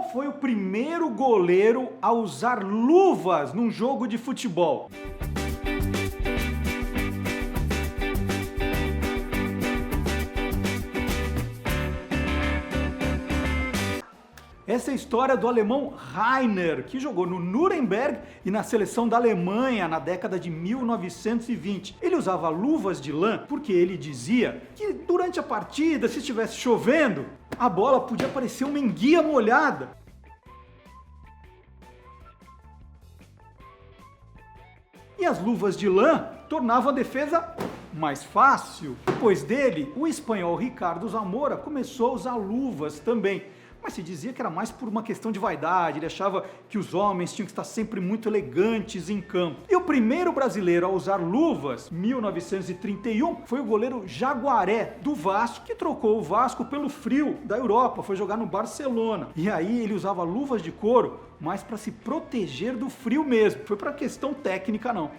Qual foi o primeiro goleiro a usar luvas num jogo de futebol? Essa é a história do alemão Rainer, que jogou no Nuremberg e na seleção da Alemanha na década de 1920. Ele usava luvas de lã porque ele dizia que durante a partida, se estivesse chovendo, a bola podia parecer uma enguia molhada. E as luvas de lã tornavam a defesa mais fácil. Depois dele, o espanhol Ricardo Zamora começou a usar luvas também. Mas se dizia que era mais por uma questão de vaidade, ele achava que os homens tinham que estar sempre muito elegantes em campo. E o primeiro brasileiro a usar luvas, 1931, foi o goleiro Jaguaré, do Vasco, que trocou o Vasco pelo frio da Europa, foi jogar no Barcelona. E aí ele usava luvas de couro, mas para se proteger do frio mesmo, foi para questão técnica não.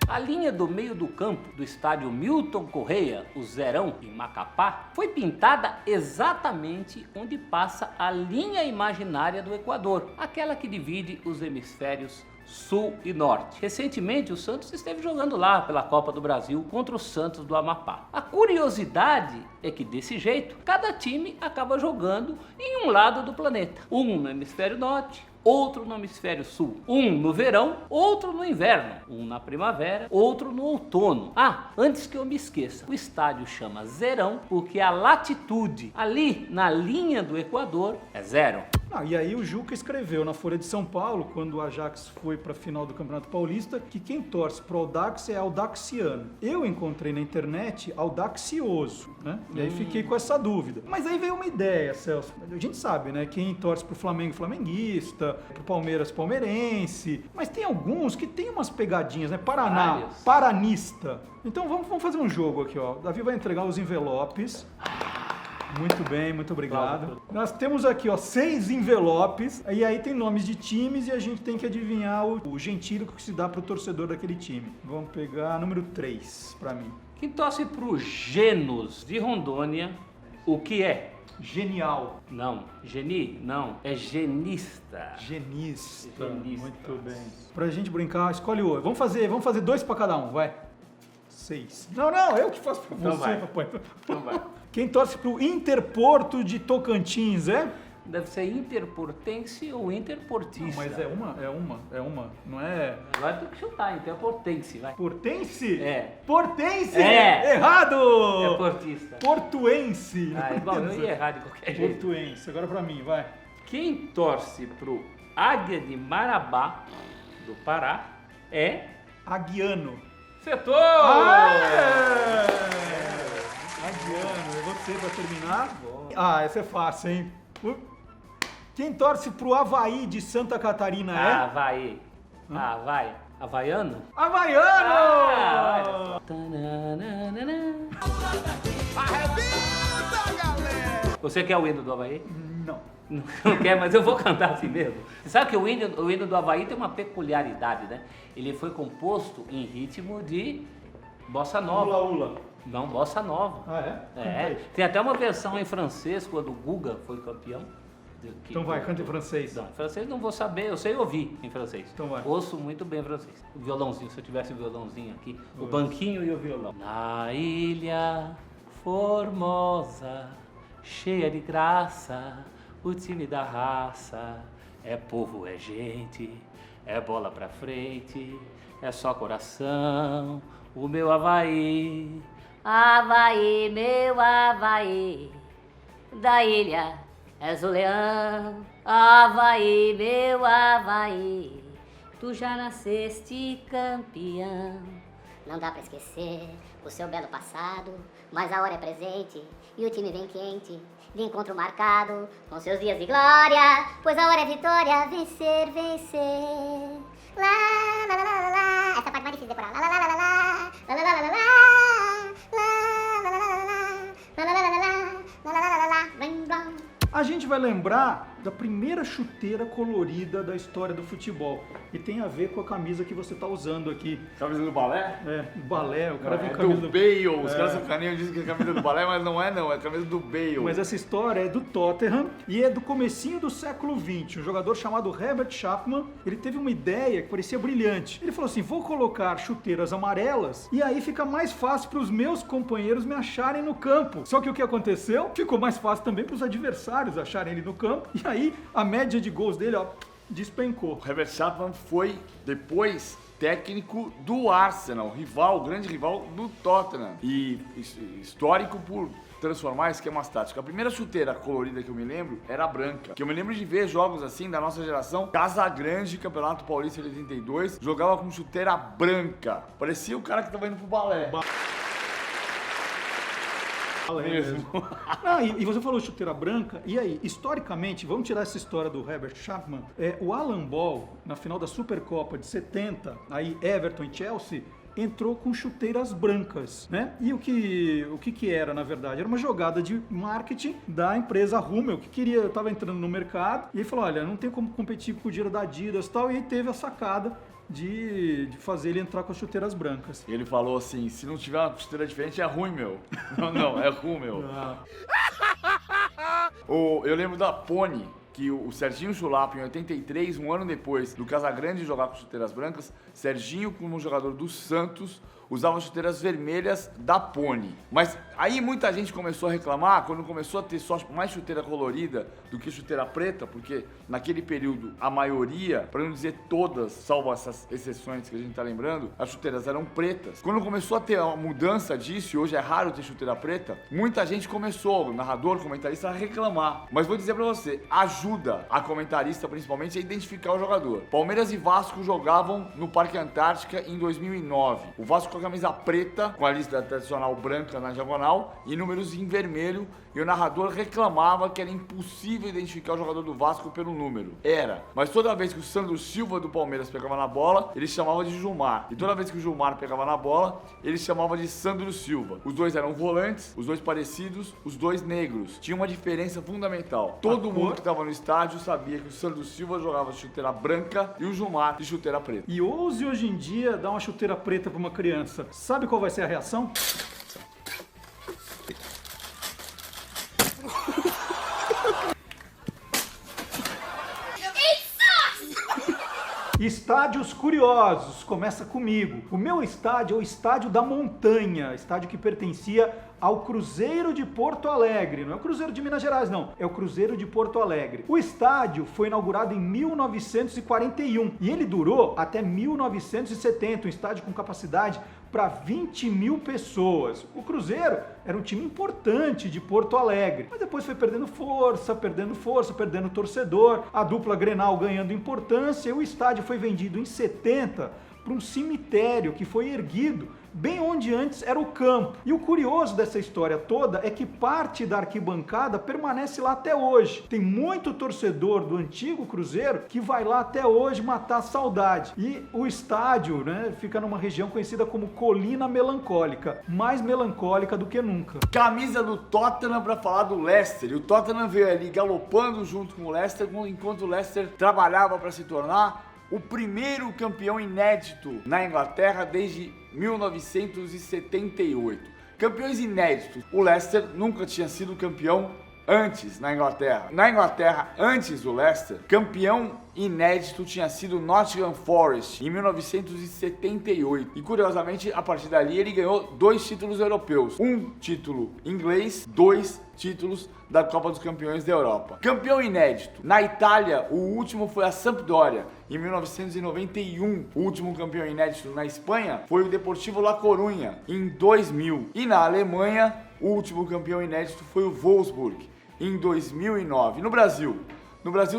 A linha do meio do campo do estádio Milton Correia, o Zerão, em Macapá, foi pintada exatamente onde passa a linha imaginária do Equador, aquela que divide os hemisférios Sul e Norte. Recentemente, o Santos esteve jogando lá pela Copa do Brasil contra o Santos do Amapá. A curiosidade é que desse jeito, cada time acaba jogando em um lado do planeta. Um no hemisfério norte, outro no hemisfério sul. Um no verão, outro no inverno. Um na primavera, outro no outono. Ah, antes que eu me esqueça, o estádio chama Zerão porque a latitude ali na linha do Equador é zero. E aí o Juca escreveu na Folha de São Paulo, quando o Ajax foi para a final do Campeonato Paulista, que quem torce pro Audax é audaxiano. Eu encontrei na internet audaxioso, né? E aí fiquei com essa dúvida. Mas aí veio uma ideia, Celso. A gente sabe, né? Quem torce pro Flamengo, flamenguista, pro Palmeiras, palmeirense. Mas tem alguns que tem umas pegadinhas, né? Paraná, Vários. paranista. Então vamos fazer um jogo aqui, ó. O Davi vai entregar os envelopes. Muito bem, muito obrigado. Nós temos aqui, ó, 6 envelopes, e aí tem nomes de times e a gente tem que adivinhar o gentílico que se dá pro torcedor daquele time. Vamos pegar número 3 pra mim. Quem torce pro Genos de Rondônia, o que é? Genial. Não, geni? Não, é genista. Genista. Genista. Muito bem. Pra gente brincar, escolhe o. Vamos fazer 2 pra cada um, vai. 6. Não, eu que faço pra Então você, vai. papai. Então vai. Quem torce pro Interporto de Tocantins, é? Deve ser interportense ou interportista. Não, mas é uma, não é... Agora tem que chutar, interportense, vai. Portense? É. Portense! É. Errado! É portista. Portuense. Ah, é bom, eu ia errar de qualquer jeito. Portuense. Agora pra mim, vai. Quem torce pro Águia de Marabá, do Pará, é... Aguiano. Acertou! Aguiano, é você pra terminar? Essa é fácil, hein? Quem torce pro Avaí de Santa Catarina é? Havaí. Vai. Havaiano? Havaiano! Ah, você quer o hino do Havaí? Não. Não quer, mas eu vou cantar assim mesmo. Você sabe que o hino do Havaí tem uma peculiaridade, né? Ele foi composto em ritmo de bossa nova. Ula. Não, bossa nova. É. Tem até uma versão em francês, quando o Guga foi campeão. Então vai, canta em francês. Não, em francês não vou saber, eu sei ouvir em francês. Então vai. Ouço muito bem francês. O violãozinho, se eu tivesse o violãozinho aqui, o banquinho e o violão. Na ilha formosa, cheia de graça, o time da raça, é povo, é gente, é bola pra frente, é só coração, o meu Havaí. Havaí, meu Havaí, da ilha és o leão. Havaí, meu Havaí, tu já nasceste campeão. Não dá pra esquecer o seu belo passado, mas a hora é presente e o time vem quente, de encontro marcado com seus dias de glória, pois a hora é vitória, vencer, vencer. Lá, lá, lá, lá, lá. Essa parte mais difícil de decorar. Lá, lá, lá, lá, lá, lá, lá, lá, lá, lá, lá, lá. A gente vai lembrar da primeira chuteira colorida da história do futebol. E tem a ver com a camisa que você está usando aqui. Camisa do balé? É, o balé, o cara vem com a do camisa Bale. Os caras sacaneiam, dizem que é a camisa do balé, mas não é não, é a camisa do Bale. Mas essa história é do Tottenham e é do comecinho do século XX. Um jogador chamado Herbert Chapman, ele teve uma ideia que parecia brilhante. Ele falou assim, vou colocar chuteiras amarelas e aí fica mais fácil para os meus companheiros me acharem no campo. Só que o que aconteceu? Ficou mais fácil também para os adversários acharem ele no campo. E aí a média de gols dele, ó, despencou. O Herbert Chapman foi depois técnico do Arsenal, rival, grande rival do Tottenham. E histórico por transformar esquemas táticos. A primeira chuteira colorida que eu me lembro era a branca. Que eu me lembro de ver jogos assim da nossa geração. Casagrande, Campeonato Paulista de 82, jogava com chuteira branca. Parecia o cara que tava indo pro balé. Mesmo. Ah, e você falou chuteira branca, e aí, historicamente, vamos tirar essa história do Herbert Chapman, o Alan Ball, na final da Supercopa de 70, aí Everton e Chelsea, entrou com chuteiras brancas, né? E o que era, na verdade? Era uma jogada de marketing da empresa Hummel, que estava entrando no mercado, e ele falou, olha, não tem como competir com o dinheiro da Adidas e tal, e aí teve a sacada de fazer ele entrar com as chuteiras brancas. Ele falou assim, se não tiver uma chuteira diferente é Hummel. Não, é Hummel. Eu lembro da Pony, que o Serginho Chulapa, em 83, um ano depois do Casagrande jogar com chuteiras brancas, Serginho, como jogador do Santos, usava chuteiras vermelhas da Pony. Mas aí muita gente começou a reclamar quando começou a ter só mais chuteira colorida do que chuteira preta, porque naquele período a maioria, para não dizer todas, salvo essas exceções que a gente tá lembrando, as chuteiras eram pretas. Quando começou a ter a mudança disso, e hoje é raro ter chuteira preta, muita gente começou, o narrador, o comentarista, a reclamar. Mas vou dizer pra você, ajuda a comentarista principalmente a identificar o jogador. Palmeiras e Vasco jogavam no Parque Antártica em 2009. O Vasco com a camisa preta, com a lista tradicional branca na diagonal e números em vermelho, e o narrador reclamava que era impossível identificar o jogador do Vasco pelo número. Era, mas toda vez que o Sandro Silva do Palmeiras pegava na bola, ele chamava de Gilmar. E toda vez que o Gilmar pegava na bola, ele chamava de Sandro Silva. Os dois eram volantes, os dois parecidos, os dois negros. Tinha uma diferença fundamental. Todo mundo que estava no estádio sabia que o Sandro Silva jogava de chuteira branca e o Gilmar de chuteira preta. E ouse hoje em dia dar uma chuteira preta para uma criança. Sabe qual vai ser a reação? Estádios curiosos, começa comigo. O meu estádio é o Estádio da Montanha, estádio que pertencia ao Cruzeiro de Porto Alegre. Não é o Cruzeiro de Minas Gerais, não. É o Cruzeiro de Porto Alegre. O estádio foi inaugurado em 1941 e ele durou até 1970, um estádio com capacidade para 20 mil pessoas. O Cruzeiro era um time importante de Porto Alegre, mas depois foi perdendo força, perdendo torcedor, a dupla Grenal ganhando importância e o estádio foi vendido em 70 para um cemitério que foi erguido bem onde antes era o campo. E o curioso dessa história toda é que parte da arquibancada permanece lá até hoje. Tem muito torcedor do antigo Cruzeiro que vai lá até hoje matar a saudade. E o estádio, né, fica numa região conhecida como Colina Melancólica, mais melancólica do que nunca. Camisa do Tottenham para falar do Leicester. E o Tottenham veio ali galopando junto com o Leicester, enquanto o Leicester trabalhava para se tornar o primeiro campeão inédito na Inglaterra desde 1978. Campeões inéditos. O Leicester nunca tinha sido campeão antes na Inglaterra. Na Inglaterra, antes do Leicester, campeão inédito tinha sido Nottingham Forest em 1978. E curiosamente, a partir dali ele ganhou 2 títulos europeus. Um título inglês, 2 títulos da Copa dos Campeões da Europa. Campeão inédito. Na Itália, o último foi a Sampdoria em 1991. O último campeão inédito na Espanha foi o Deportivo La Coruña em 2000. E na Alemanha, o último campeão inédito foi o Wolfsburg em 2009. No Brasil,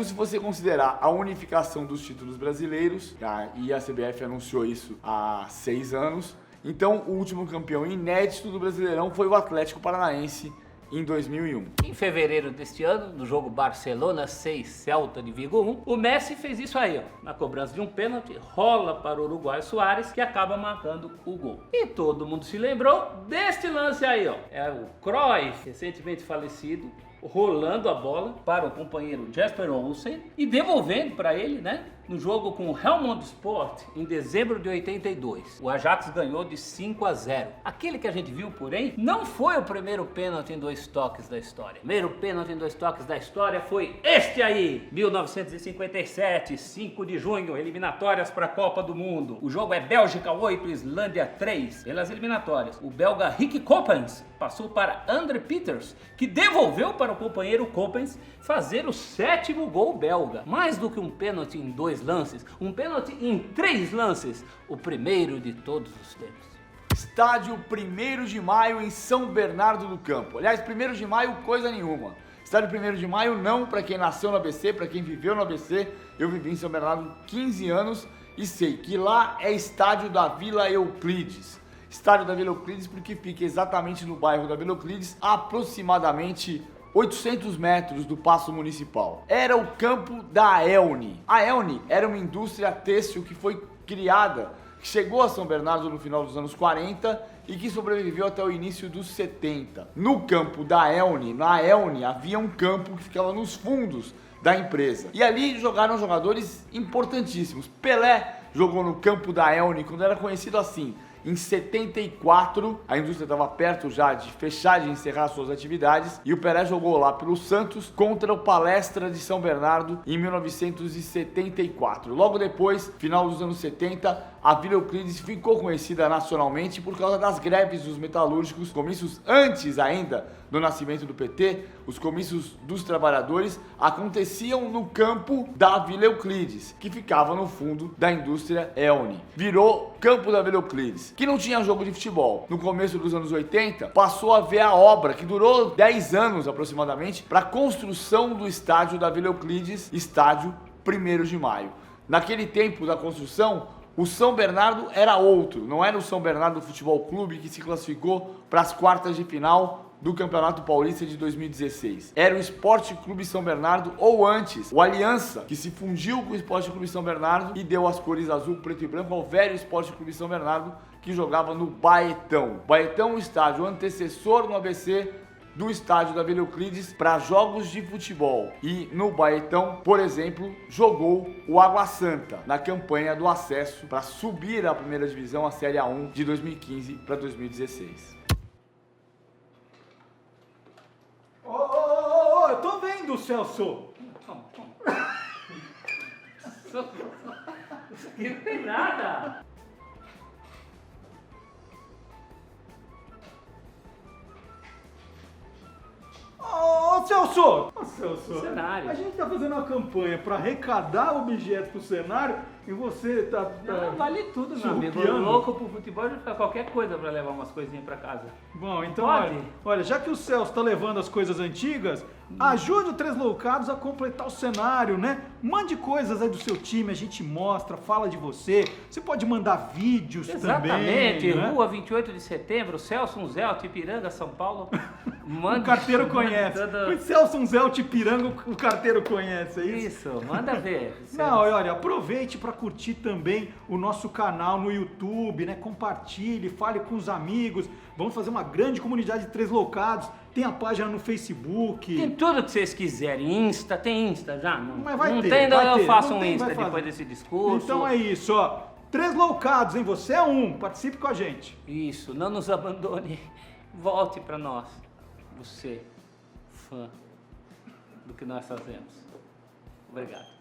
se você considerar a unificação dos títulos brasileiros, e a CBF anunciou isso há 6 anos, então o último campeão inédito do Brasileirão foi o Atlético Paranaense em 2001. Em fevereiro deste ano, no jogo Barcelona 6, Celta de Vigo 1, o Messi fez isso aí, ó, na cobrança de um pênalti, rola para o uruguaio Suárez, que acaba marcando o gol. E todo mundo se lembrou deste lance aí, ó. É o Cruyff, recentemente falecido, rolando a bola para o companheiro Jesper Olsen e devolvendo para ele, né? No jogo com o Helmond Sport em dezembro de 82. O Ajax ganhou de 5-0. Aquele que a gente viu, porém, não foi o primeiro pênalti em 2 toques da história. O primeiro pênalti em 2 toques da história foi este aí, 1957, 5 de junho, eliminatórias para a Copa do Mundo. O jogo é Bélgica 8, Islândia 3, pelas eliminatórias. O belga Rick Coppens passou para Andre Peters, que devolveu para o companheiro Coppens fazer o 7º gol belga. Mais do que um pênalti em 2 lances, um pênalti em 3 lances, o primeiro de todos os tempos. Estádio 1º de Maio em São Bernardo do Campo. Aliás, 1º de Maio, coisa nenhuma. Estádio 1º de Maio não para quem nasceu no ABC, para quem viveu no ABC. Eu vivi em São Bernardo 15 anos e sei que lá é estádio da Vila Euclides. Estádio da Vila Euclides porque fica exatamente no bairro da Vila Euclides, aproximadamente 800 metros do Paço Municipal. Era o campo da Elne. A Elne era uma indústria têxtil que foi criada, que chegou a São Bernardo no final dos anos 40 e que sobreviveu até o início dos 70. No campo da Elne, na Elne, havia um campo que ficava nos fundos da empresa. E ali jogaram jogadores importantíssimos. Pelé jogou no campo da Elne quando era conhecido assim. Em 74, a indústria estava perto já de fechar, de encerrar suas atividades, e o Pelé jogou lá pelo Santos contra o Palestra de São Bernardo em 1974. Logo depois, final dos anos 70, a Vila Euclides ficou conhecida nacionalmente por causa das greves dos metalúrgicos, comícios antes ainda do nascimento do PT. Os comícios dos trabalhadores aconteciam no campo da Vila Euclides, que ficava no fundo da indústria Elne. Virou campo da Vila Euclides, que não tinha jogo de futebol. No começo dos anos 80, passou a ver a obra, que durou 10 anos aproximadamente, para a construção do estádio da Vila Euclides, estádio 1º de Maio. Naquele tempo da construção, o São Bernardo era outro, não era o São Bernardo Futebol Clube que se classificou para as quartas de final do Campeonato Paulista de 2016. Era o Esporte Clube São Bernardo, ou antes, o Aliança, que se fundiu com o Esporte Clube São Bernardo e deu as cores azul, preto e branco ao velho Esporte Clube São Bernardo, que jogava no Baetão. Baetão, o estádio antecessor no ABC do estádio da Vila Euclides para jogos de futebol. E no Baetão, por exemplo, jogou o Água Santa na campanha do acesso para subir à primeira divisão, a Série A1 de 2015 para 2016. Eu tô vendo, Celso. Isso aqui não tem nada. Ô, Celso! Ô, Celso, Cenário. a gente tá fazendo uma campanha para arrecadar objetos pro cenário e você tá Não, vale tudo, meu amigo. surrupiando. Louco pro futebol, já faz qualquer coisa pra levar umas coisinhas pra casa. Bom, então, Pode? olha, já que o Celso tá levando as coisas antigas, ajude o Três Loucados a completar o cenário, né? Mande coisas aí do seu time, a gente mostra, fala de você. Você pode mandar vídeos Exatamente, também, né? Rua 28 de Setembro, Celso Unzelt, Ipiranga, São Paulo. Manda, O carteiro conhece. O Celso Unzelt Ipiranga, o carteiro conhece, é isso? Isso, manda ver. Não, olha, aproveite para curtir também o nosso canal no YouTube, né? Compartilhe, fale com os amigos. Vamos fazer uma grande comunidade de Três Loucados. Tem a página no Facebook. Tem tudo que vocês quiserem. Insta, tem Insta já? Não, Mas vai não ter, tem, vai eu ter. faço Não um tem, Insta vai fazer. depois desse discurso. Então é isso, ó. Três Loucados, hein? Você é um. Participe com a gente. Isso, não nos abandone. Volte pra nós. Você, fã do que nós fazemos. Obrigado.